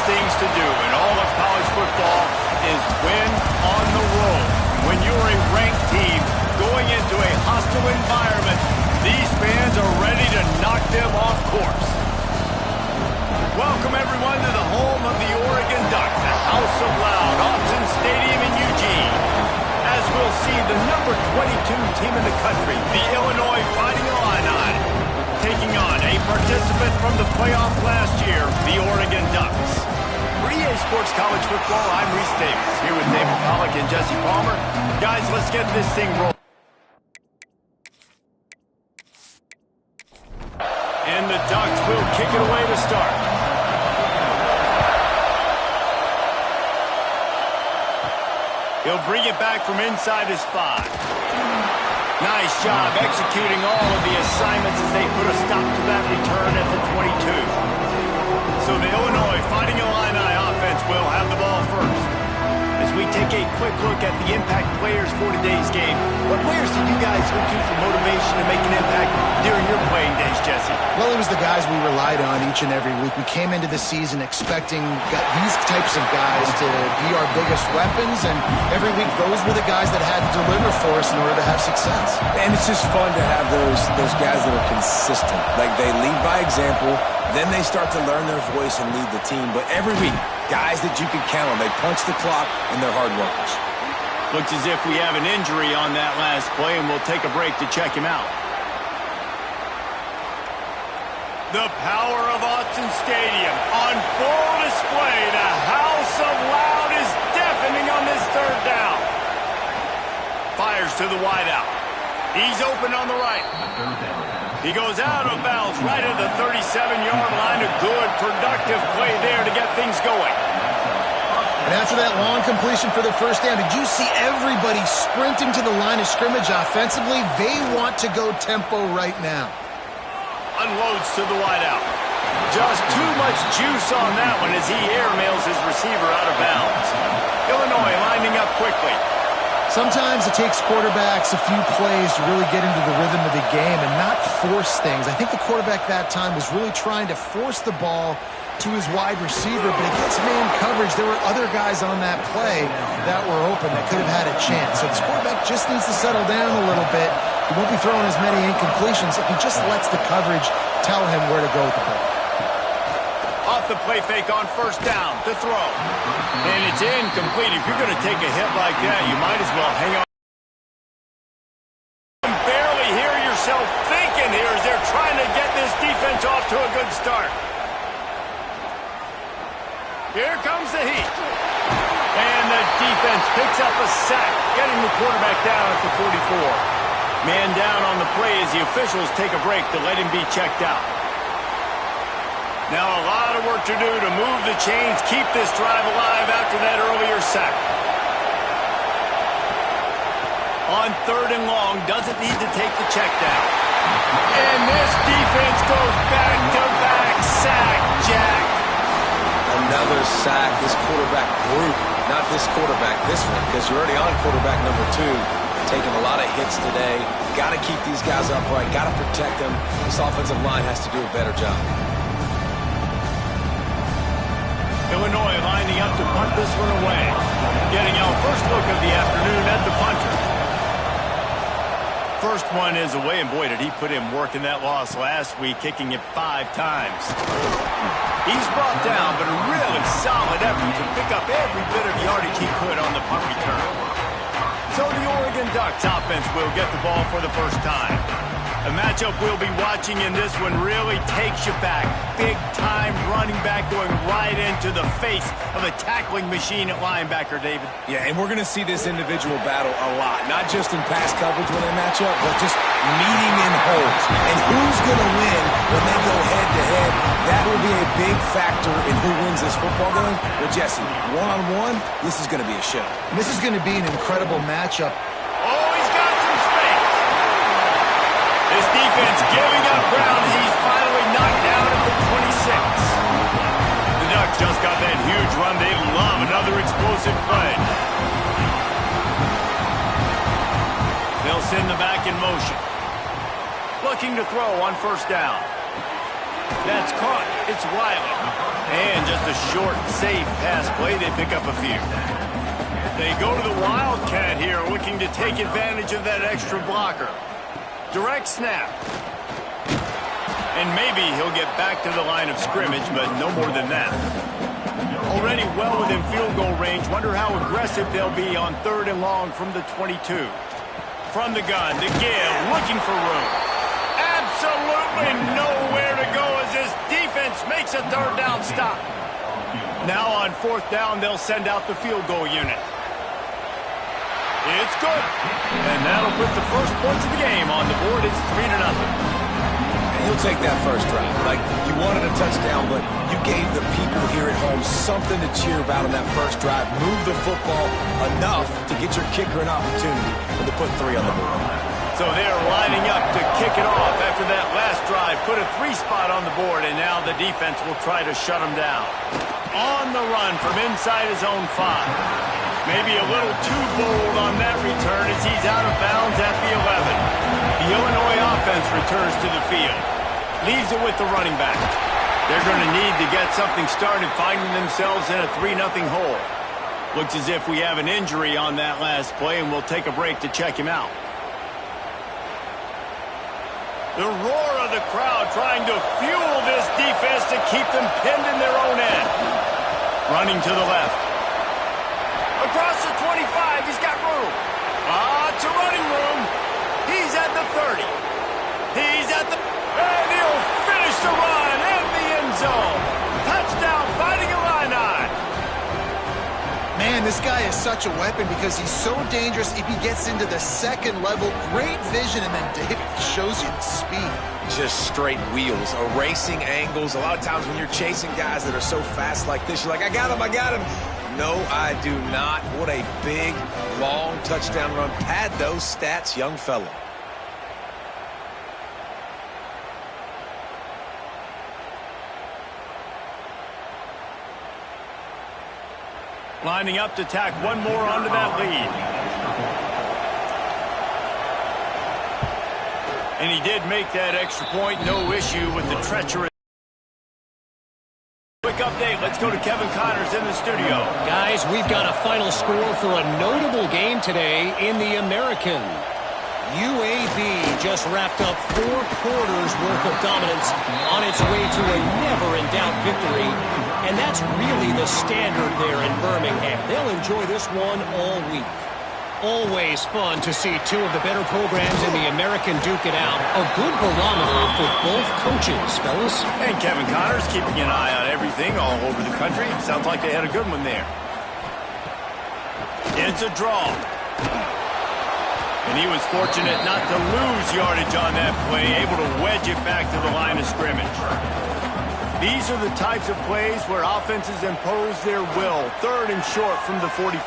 things to do in all of college football is win on the road. When you're a ranked team going into a hostile environment, these fans are ready to knock them off course. Welcome, everyone, to the home of the Oregon Ducks, the House of Loud, Autzen Stadium in Eugene. As we'll see, the number 22 team in the country, the Illinois Fighting Illini, taking on a participant from the playoff last year, the Oregon Ducks. For EA Sports College Football, I'm Reese Davis, here with David Pollack and Jesse Palmer. Guys, let's get this thing rolling. And the Ducks will kick it away to start. He'll bring it back from inside his 5. Nice job executing all of the assignments as they put a stop to that return at the 22. So the Illinois Fighting Illini offense will have the ball first. As we take a quick look at the impact players for today's game, what players did you guys look to for motivation to make an impact during your playing days, Jesse? Well, it was the guys we relied on each and every week. We came into the season expecting these types of guys to be our biggest weapons, and every week those were the guys that had to deliver for us in order to have success. And it's just fun to have those guys that are consistent. Like, they lead by example, then they start to learn their voice and lead the team. But every week, guys that you can count on, they punch the clock, and they're hard workers. Looks as if we have an injury on that last play, and we'll take a break to check him out. The power of Autzen Stadium on full display. The House of Loud is deafening on this third down. Fires to the wideout. He's open on the right. He goes out of bounds right at the 37-yard line. A good, productive play there to get things going. And after that long completion for the first down, did you see everybody sprinting to the line of scrimmage offensively? They want to go tempo right now. Unloads to the wideout. Just too much juice on that one as he airmails his receiver out of bounds. Illinois lining up quickly. Sometimes it takes quarterbacks a few plays to really get into the rhythm of the game and not force things. I think the quarterback that time was really trying to force the ball to his wide receiver, but against man coverage, there were other guys on that play that were open that could have had a chance. So this quarterback just needs to settle down a little bit. He won't be throwing as many incompletions if he just lets the coverage tell him where to go with the ball. Off the play fake on first down to throw. And it's incomplete. If you're going to take a hit like that, you might as well hang on. You can barely hear yourself thinking here as they're trying to get this defense off to a good start. Here comes the heat. And the defense picks up a sack, getting the quarterback down at the 44. Man down on the play as the officials take a break to let him be checked out. Now a lot of work to do to move the chains, keep this drive alive after that earlier sack. On third and long, doesn't need to take the check down. And this defense goes back-to-back sack, Jack. Another sack. This quarterback group, not this quarterback, this one, because you're already on quarterback number 2. Taking a lot of hits today. Got to keep these guys upright. Got to protect them. This offensive line has to do a better job. Illinois lining up to punt this one away. Getting our first look of the afternoon at the punter. First one is away, and boy, did he put in work in that loss last week, kicking it 5 times. He's brought down, but a really solid effort to pick up every bit of yardage he could on the punt return. So the Oregon Ducks offense will get the ball for the first time. A matchup we'll be watching in this one really takes you back. Big-time running back going right into the face of a tackling machine at linebacker, David. Yeah, and we're going to see this individual battle a lot. Not just in pass coverage when they match up, but just meeting in holes. And who's going to win when they go head-to-head? That will be a big factor in who wins this football game. But, Jesse, one-on-one, this is going to be a show. And this is going to be an incredible matchup. Oh, he's got some space. This defense giving up ground as he's finally knocked down at the 26. The Ducks just got that huge run. They love another explosive play. They'll send the back in motion. Looking to throw on first down. That's caught. It's Wiley. And just a short, safe pass play. They pick up a few. They go to the Wildcat here, looking to take advantage of that extra blocker. Direct snap. And maybe he'll get back to the line of scrimmage, but no more than that. Already well within field goal range. Wonder how aggressive they'll be on 3rd and long from the 22. From the gun, to give, looking for room. Absolutely nowhere to go as this defense makes a 3rd down stop. Now on 4th down, they'll send out the field goal unit. It's good. And that'll put the first points of the game on the board. It's 3-0. He'll take that first drive. Like, you wanted a touchdown, but you gave the people here at home something to cheer about on that first drive. Move the football enough to get your kicker an opportunity and to put 3 on the board. So they're lining up to kick it off after that last drive. Put a 3 spot on the board, and now the defense will try to shut them down. On the run from inside his own 5. Maybe a little too bold on that return as he's out of bounds at the 11. The Illinois offense returns to the field. Leaves it with the running back. They're going to need to get something started, finding themselves in a 3-0 hole. Looks as if we have an injury on that last play, and we'll take a break to check him out. The roar of the crowd trying to fuel this defense to keep them pinned in their own end. Running to the left. Across the 25, he's got room. It's a running room. He's at the 30. He's at the... And he'll finish the run in the end zone. Touchdown, Fighting Illini. Man, this guy is such a weapon because he's so dangerous if he gets into the 2nd level. Great vision, and then David shows you the speed. Just straight wheels, erasing angles. A lot of times when you're chasing guys that are so fast like this, you're like, I got him, I got him. No, I do not. What a big, long touchdown run. Pad those stats, young fella. Lining up to tack one more onto that lead. And he did make that extra point. No issue with the treacherous. Quick update. Let's go to Kevin Connors in the studio. Guys, we've got a final score for a notable game today in the American. UAB just wrapped up 4 quarters worth of dominance on its way to a never-in-doubt victory. And that's really the standard there in Birmingham. They'll enjoy this one all week. Always fun to see 2 of the better programs in the American duke it out. A good barometer for both coaches, fellas. And Kevin Connors keeping an eye on everything all over the country. Sounds like they had a good one there. It's a draw. And he was fortunate not to lose yardage on that play, able to wedge it back to the line of scrimmage. These are the types of plays where offenses impose their will. 3rd and short from the 45.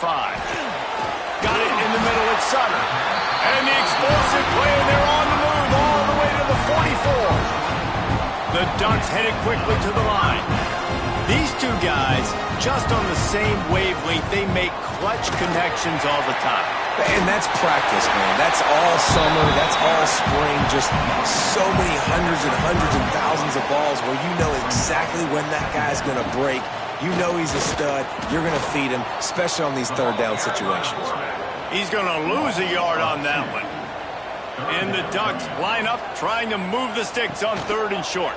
Got it in the middle at Sutter. And the explosive play, and they're on the move all the way to the 44. The Ducks headed quickly to the line. These 2 guys, just on the same wavelength, they make clutch connections all the time. And that's practice, man. That's all summer. That's all spring. Just so many hundreds and thousands of balls where you know exactly when that guy's going to break. You know he's a stud. You're going to feed him, especially on these 3rd down situations. He's going to lose a yard on that one. And the Ducks line up, trying to move the sticks on 3rd and short.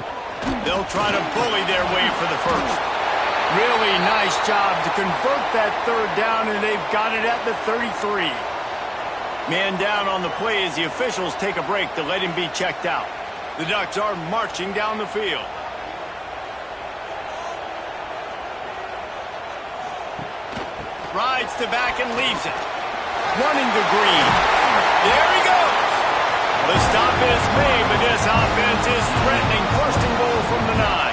They'll try to bully their way for the first. Really nice job to convert that 3rd down, and they've got it at the 33. Man down on the play as the officials take a break to let him be checked out. The Ducks are marching down the field. Rides the back and leaves it. Running to Green. There he goes. The stop is made, but this offense is threatening. 1st and goal from the 9.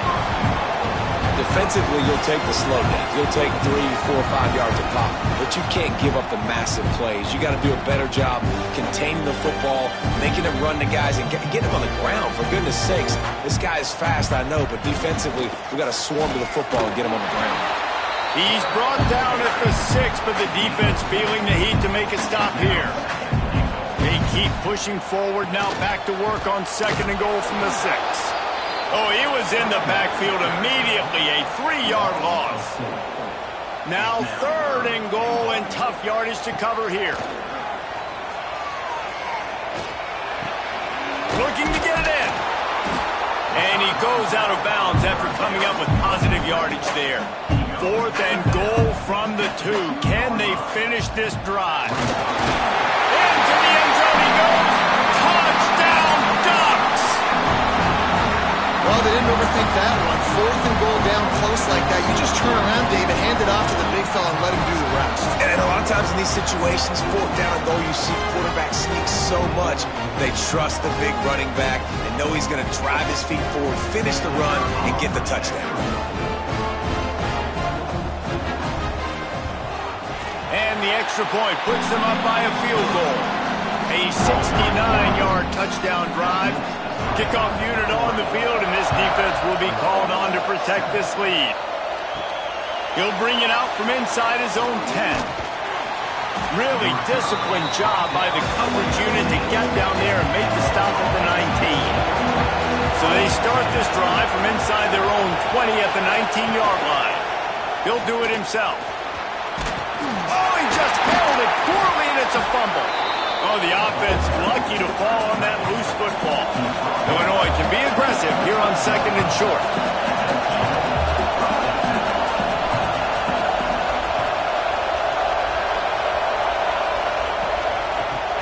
Defensively, you'll take the slow down. You'll take 3, 4, 5 yards a pop, but you can't give up the massive plays. You got to do a better job containing the football, making them run to guys, and getting them on the ground. For goodness sakes, this guy is fast, I know, but defensively, we got to swarm to the football and get him on the ground. He's brought down at the 6, but the defense feeling the heat to make a stop here. They keep pushing forward, now back to work on 2nd and goal from the 6. Oh, he was in the backfield immediately, a 3-yard loss. Now 3rd and goal and tough yardage to cover here. Looking to get it in. And he goes out of bounds after coming up with positive yardage there. 4th and goal from the 2. Can they finish this drive? Into the end zone he goes. Touchdown, Ducks! Well, they didn't overthink that one. 4th and goal down close like that. You just turn around, David, hand it off to the big fella and let him do the rest. And a lot of times in these situations, 4th down and goal, you see quarterbacks sneak so much. They trust the big running back and know he's going to drive his feet forward, finish the run, and get the touchdown. And the extra point puts them up by a field goal. A 69-yard touchdown drive. Kickoff unit on the field, and this defense will be called on to protect this lead. He'll bring it out from inside his own 10. Really disciplined job by the coverage unit to get down there and make the stop at the 19. So they start this drive from inside their own 20 at the 19-yard line. He'll do it himself. Oh, he just held it poorly, and it's a fumble. Oh, the offense lucky to fall on that loose football. Illinois can be aggressive here on 2nd and short.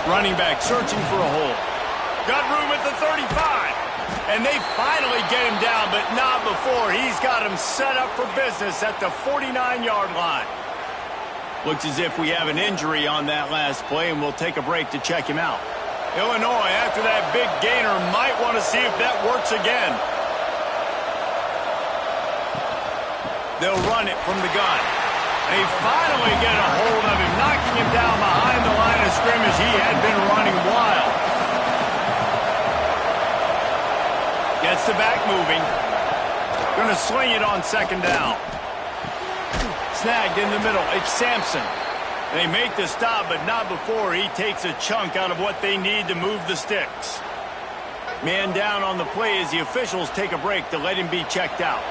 Running back searching for a hole. Got room at the 35. And they finally get him down, but not before. He's got him set up for business at the 49-yard line. Looks as if we have an injury on that last play, and we'll take a break to check him out. Illinois, after that big gainer, might want to see if that works again. They'll run it from the gun. They finally get a hold of him, knocking him down behind the line of scrimmage. He had been running wild. Gets the back moving. Going to sling it on 2nd down. Snagged in the middle. It's Sampson. They make the stop, but not before he takes a chunk out of what they need to move the sticks. Man down on the play as the officials take a break to let him be checked out.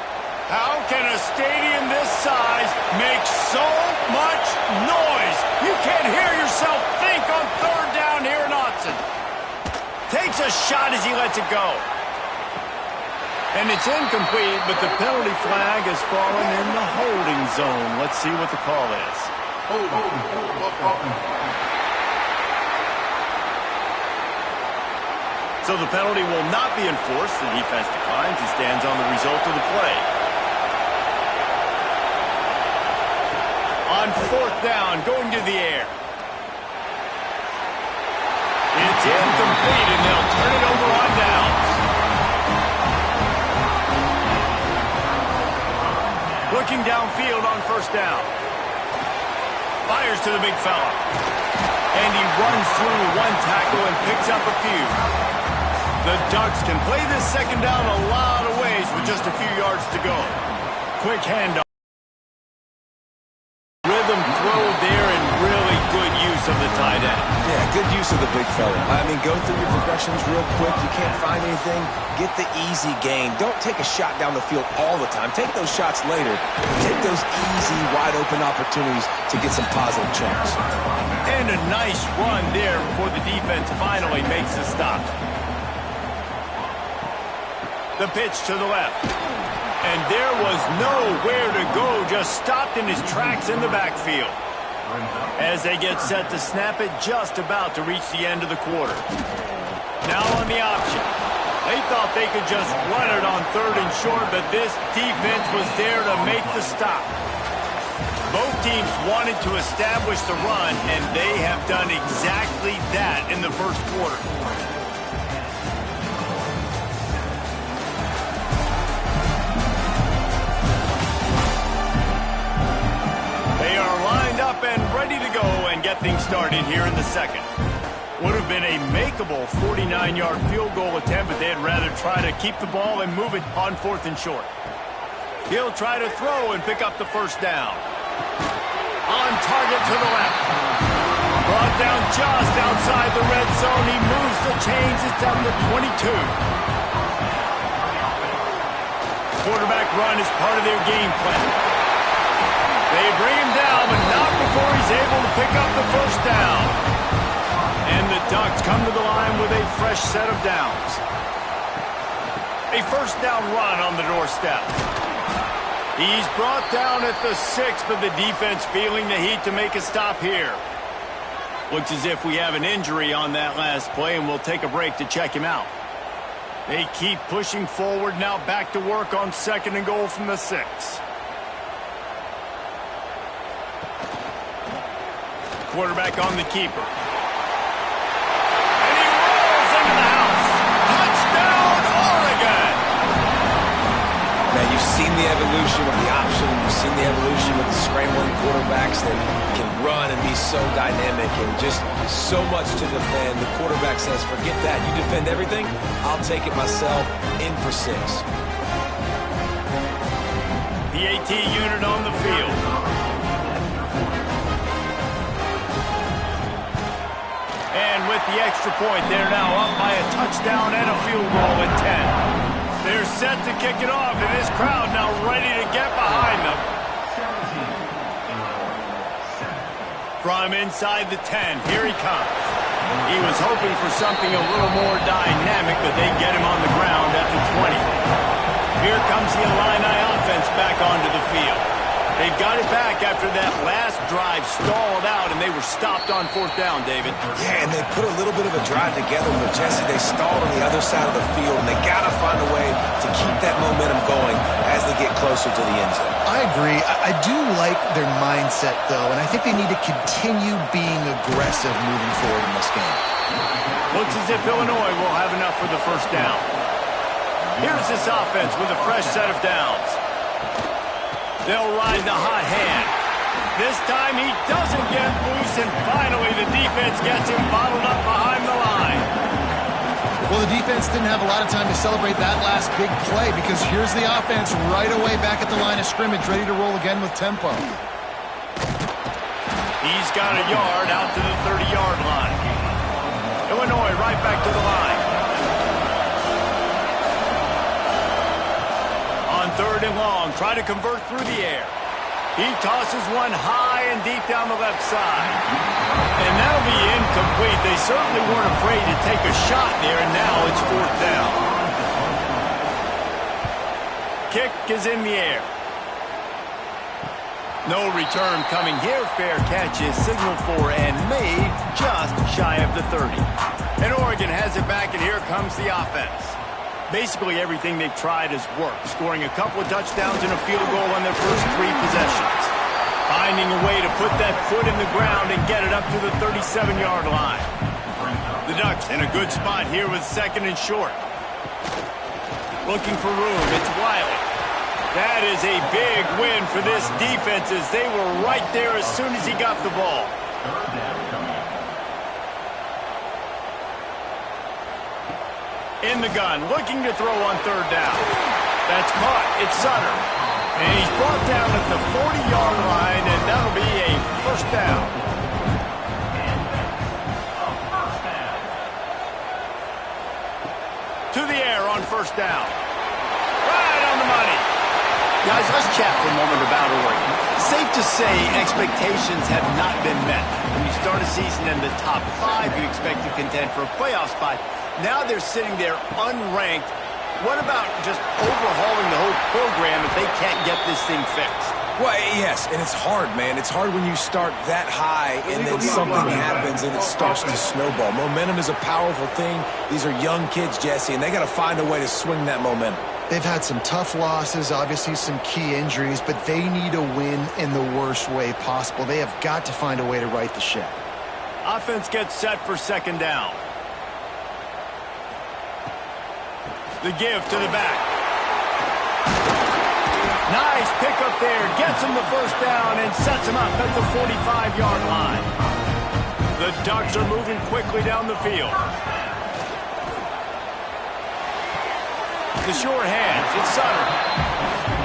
How can a stadium this size make so much noise? You can't hear yourself think on 3rd down here in Autzen. Takes a shot as he lets it go. And it's incomplete, but the penalty flag has fallen in the holding zone. Let's see what the call is. So the penalty will not be enforced. The defense declines and stands on the result of the play. On 4th down, going to the air. It's incomplete, and they'll turn it over on downs. Looking downfield on 1st down. Fires to the big fella. And he runs through one tackle and picks up a few. The Ducks can play this 2nd down a lot of ways with just a few yards to go. Quick handoff. Rhythm throw there and really good use of the tight end. Yeah, good use of the big fella. I mean, go through your progressions real quick. You can't find anything. Get the easy gain. Don't take a shot down the field all the time. Take those shots later. Take those easy, wide-open opportunities to get some positive chunks. And a nice run there before the defense finally makes the stop. The pitch to the left. And there was nowhere to go, just stopped in his tracks in the backfield. As they get set to snap it, just about to reach the end of the quarter. Now on the option. They thought they could just run it on 3rd and short, but this defense was there to make the stop. Both teams wanted to establish the run, and they have done exactly that in the 1st quarter. They are lined up and ready to go and get things started here in the 2nd. Would have been a makeable 49-yard field goal attempt, but they'd rather try to keep the ball and move it on 4th and short. He'll try to throw and pick up the 1st down. On target to the left. Brought down just outside the red zone. He moves the chains. It's down to 22. quarterback run is part of their game plan. They bring him down, but not before he's able to pick up the first down. And the Ducks come to the line with a fresh set of downs. A first down run on the doorstep. He's brought down at the 6, but the defense feeling the heat to make a stop here. Looks as if we have an injury on that last play, and we'll take a break to check him out. They keep pushing forward, now back to work on 2nd and goal from the 6. Quarterback on the keeper. And he rolls into the house. Touchdown, Oregon! Man, you've seen the evolution of the option. You've seen the evolution of the scrambling quarterbacks that can run and be so dynamic and just so much to defend. The quarterback says, forget that. You defend everything, I'll take it myself. In for 6. The AT unit on the field. And with the extra point, they're now up by a touchdown and a field goal at 10. They're set to kick it off, and this crowd now ready to get behind them. From inside the 10, here he comes. He was hoping for something a little more dynamic, but they get him on the ground at the 20. Here comes the Illini offense back onto the field. They've got it back after that last drive stalled out, and they were stopped on 4th down, David. Yeah, and they put a little bit of a drive together, but Jesse, they stalled on the other side of the field, and they got to find a way to keep that momentum going as they get closer to the end zone. I agree. I do like their mindset, though, and I think they need to continue being aggressive moving forward in this game. Looks as if Illinois will have enough for the first down. Here's this offense with a fresh set of downs. They'll ride the hot hand. This time he doesn't get loose, and finally the defense gets him bottled up behind the line. Well, the defense didn't have a lot of time to celebrate that last big play because here's the offense right away back at the line of scrimmage, ready to roll again with tempo. He's got a yard out to the 30-yard line. Illinois right back to the line. On 3rd and long, try to convert through the air. He tosses one high and deep down the left side. And that'll be incomplete. They certainly weren't afraid to take a shot there, and now it's 4th down. Kick is in the air. No return coming here. Fair catch is signaled for and made just shy of the 30. And Oregon has it back, and here comes the offense. Basically everything they've tried has worked, scoring a couple of touchdowns and a field goal on their first 3 possessions. Finding a way to put that foot in the ground and get it up to the 37-yard line. The Ducks in a good spot here with 2nd and short. Looking for room, it's Wiley. That is a big win for this defense as they were right there as soon as he got the ball. In the gun, looking to throw on 3rd down. That's caught. It's Sutter. And he's brought down at the 40-yard line, and that'll be a first down. To the air on 1st down. Right on the money. Guys, let's chat for a moment about Oregon. Safe to say expectations have not been met. When you start a season in the top 5, you expect to contend for a playoff spot. Now they're sitting there unranked. What about just overhauling the whole program if they can't get this thing fixed? Well, yes, and it's hard, man. It's hard when you start that high and then something happens and it starts to snowball. Momentum is a powerful thing. These are young kids, Jesse, and they got to find a way to swing that momentum. They've had some tough losses, obviously some key injuries, but they need a win in the worst way possible. They have got to find a way to right the ship. Offense gets set for 2nd down. The give to the back. Nice pickup there. Gets him the first down and sets him up at the 45-yard line. The Ducks are moving quickly down the field. The short hands. It's Sutter.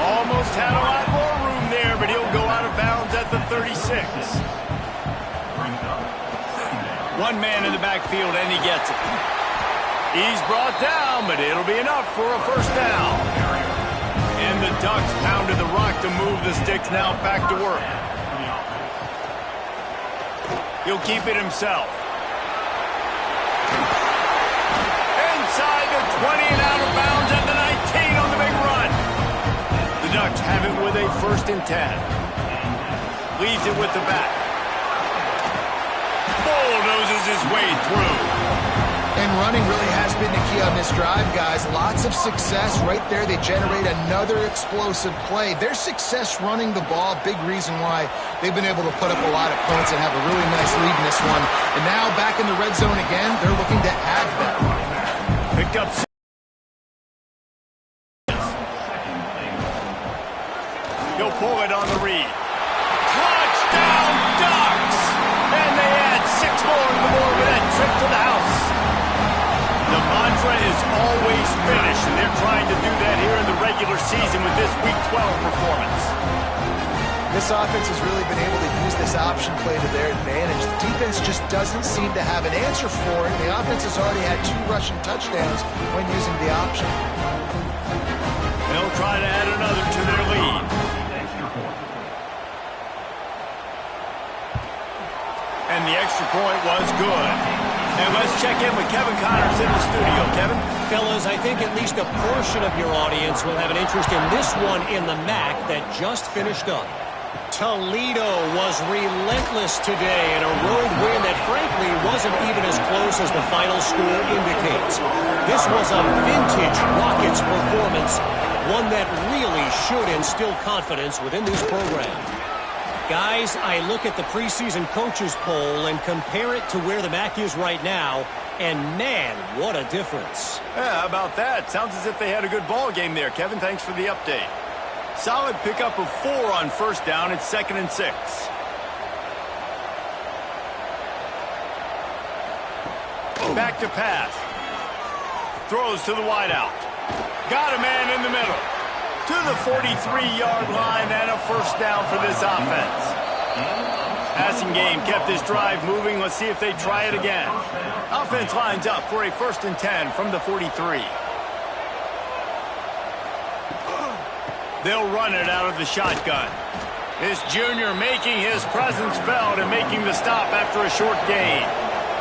Almost had a lot more room there, but he'll go out of bounds at the 36. One man in the backfield, and he gets it. He's brought down, but it'll be enough for a first down. And the Ducks pounded the rock to move the sticks now back to work. He'll keep it himself. Inside the 20 and out of bounds at the 19 on the big run. The Ducks have it with a 1st and 10. Leaves it with the back. Bulldozes his way through. And running really has been the key on this drive, guys. Lots of success right there. They generate another explosive play. Their success running the ball, big reason why they've been able to put up a lot of points and have a really nice lead in this one. And now back in the red zone again, they're looking to add that. Picked up. He'll pull it on the read. Touchdown, Ducks! And they add 6 more to the board with that trip to the house. The mantra is always finish, and they're trying to do that here in the regular season with this Week 12 performance. This offense has really been able to use this option play to their advantage. The defense just doesn't seem to have an answer for it. The offense has already had 2 rushing touchdowns when using the option. They'll try to add another to their lead. And the extra point was good. And let's check in with Kevin Connors in the studio. Kevin? Fellas, I think at least a portion of your audience will have an interest in this one in the MAC that just finished up. Toledo was relentless today in a road win that frankly wasn't even as close as the final score indicates. This was a vintage Rockets performance, one that really should instill confidence within this program. Guys, I look at the preseason coaches poll and compare it to where the MAC is right now, and man, what a difference. Yeah, how about that? Sounds as if they had a good ball game there. Kevin, thanks for the update. Solid pickup of 4 on 1st down. It's 2nd and 6. Back to pass. Throws to the wideout. Got a man in the middle. To the 43-yard line and a 1st down for this offense. Passing game kept this drive moving. Let's see if they try it again. Offense lines up for a 1st and 10 from the 43. They'll run it out of the shotgun. This junior making his presence felt and making the stop after a short gain.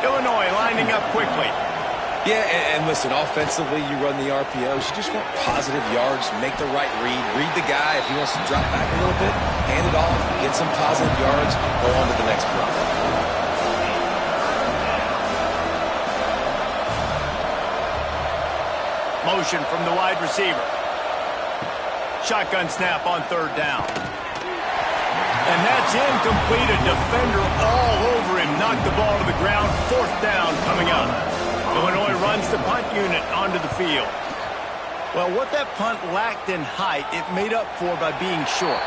Illinois lining up quickly. Yeah, and listen, offensively, you run the RPOs. You just want positive yards, make the right read the guy. If he wants to drop back a little bit, hand it off, get some positive yards, go on to the next play. Motion from the wide receiver. Shotgun snap on 3rd down. And that's incomplete. A defender all over him. Knocked the ball to the ground. 4th down coming up. Illinois runs the punt unit onto the field. Well, what that punt lacked in height, it made up for by being short.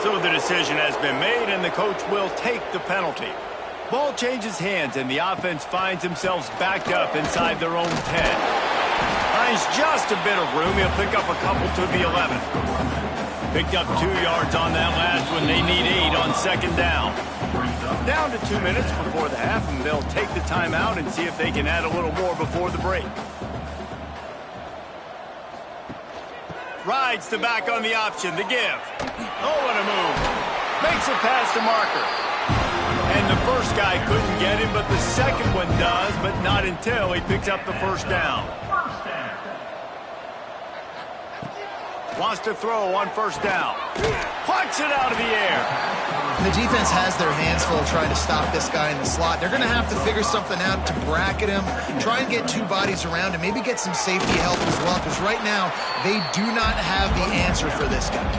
So the decision has been made, and the coach will take the penalty. Ball changes hands, and the offense finds themselves backed up inside their own 10. Finds just a bit of room. He'll pick up a couple to the 11. Picked up 2 yards on that last one. They need 8 on 2nd down. Down to 2 minutes before the half, and they'll take the timeout and see if they can add a little more before the break. Rides the back on the option. The give. Oh, what a move. Makes it past the marker. And the first guy couldn't get him, but the second one does, but not until he picks up the 1st down. Wants to throw on 1st down. Plucks it out of the air. The defense has their hands full trying to stop this guy in the slot. They're going to have to figure something out to bracket him, try and get 2 bodies around him, maybe get some safety help as well, because right now they do not have the answer for this guy.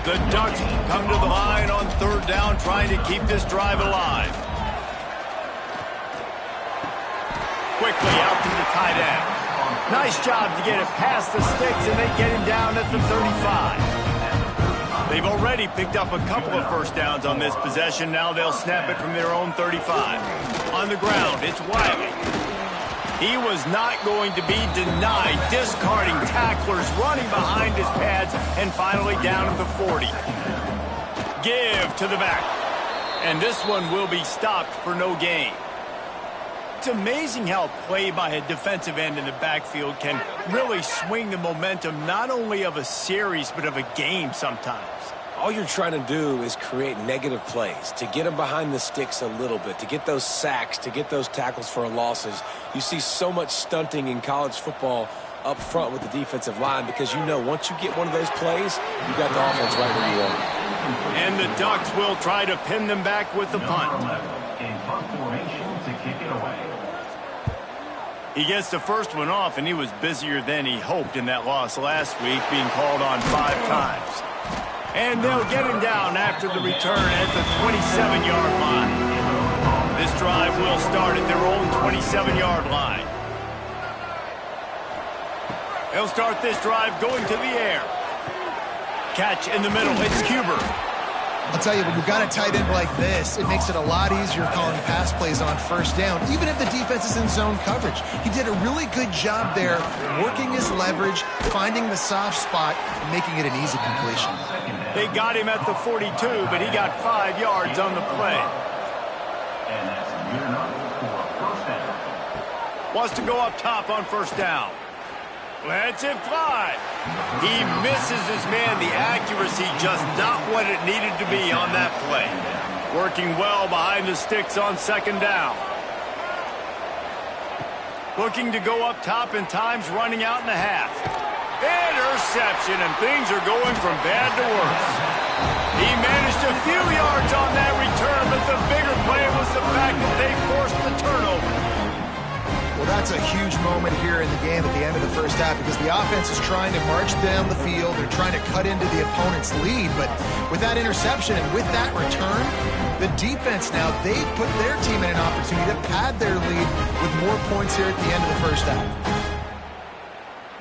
The Ducks come to the line on 3rd down, trying to keep this drive alive. Quickly out to the tight end. Nice job to get it past the sticks, and they get him down at the 35. They've already picked up a couple of 1st downs on this possession. Now they'll snap it from their own 35. On the ground, it's Wiley. He was not going to be denied, discarding tacklers, running behind his pads, and finally down at the 40. Give to the back. And this one will be stopped for no gain. It's amazing how play by a defensive end in the backfield can really swing the momentum not only of a series but of a game sometimes. All you're trying to do is create negative plays, to get them behind the sticks a little bit, to get those sacks, to get those tackles for losses. You see so much stunting in college football up front with the defensive line because you know once you get one of those plays, you got the offense right where you want. And the Ducks will try to pin them back with the punt. In punt formation to kick it away. He gets the first one off, and he was busier than he hoped in that loss last week, being called on 5 times. And they'll get him down after the return at the 27-yard line. This drive will start at their own 27-yard line. They'll start this drive going to the air. Catch in the middle. It's Huber. I'll tell you, when you've got a tight end like this, it makes it a lot easier calling pass plays on first down, even if the defense is in zone coverage. He did a really good job there, working his leverage, finding the soft spot, and making it an easy completion. They got him at the 42, but he got 5 yards on the play. And that's good enough for first down. Wants to go up top on first down. Lets it fly. He misses his man. The accuracy just not what it needed to be on that play. Working well behind the sticks on second down. Looking to go up top and time's running out in the half. Interception, and things are going from bad to worse. He managed a few yards on that return, but the bigger play was the fact that they forced the turnover. Well, that's a huge moment here in the game at the end of the first half because the offense is trying to march down the field. They're trying to cut into the opponent's lead. But with that interception and with that return, the defense now, they put their team in an opportunity to pad their lead with more points here at the end of the first half.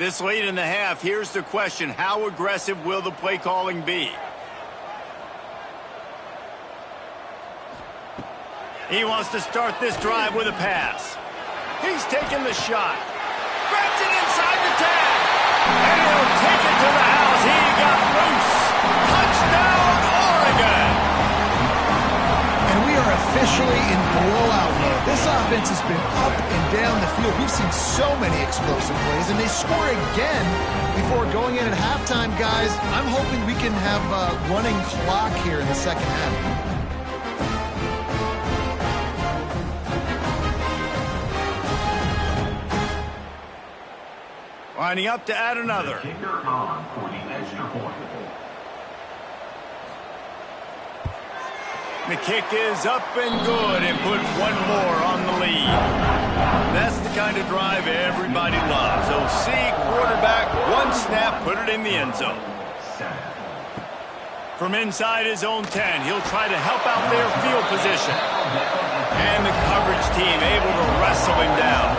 This late in the half, here's the question. How aggressive will the play calling be? He wants to start this drive with a pass. He's taking the shot. Grabs it inside the 10. And he'll take it to the house. He got loose. Touchdown, Oregon. And we are officially in blowout mode. This offense has been up and down the field. We've seen so many explosive plays, and they score again before going in at halftime, guys. I'm hoping we can have a running clock here in the second half. Lining up to add another. Kicker on for the extra point. The kick is up and good and put one more on the lead. That's the kind of drive everybody loves. OC quarterback, one snap, put it in the end zone. From inside his own 10, he'll try to help out their field position. And the coverage team able to wrestle him down.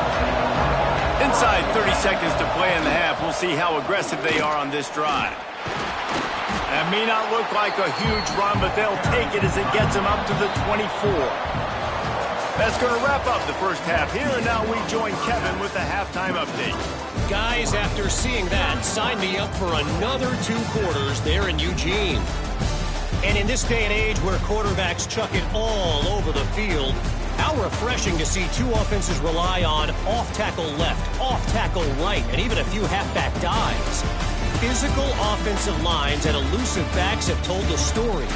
Inside 30 seconds to play in the half. We'll see how aggressive they are on this drive. That may not look like a huge run, but they'll take it as it gets them up to the 24. That's going to wrap up the first half here, and now we join Kevin with the halftime update. Guys, after seeing that, sign me up for another 2 quarters there in Eugene. And in this day and age where quarterbacks chuck it all over the field, how refreshing to see 2 offenses rely on off-tackle left, off-tackle right, and even a few halfback dives. Physical offensive lines and elusive backs have told the story.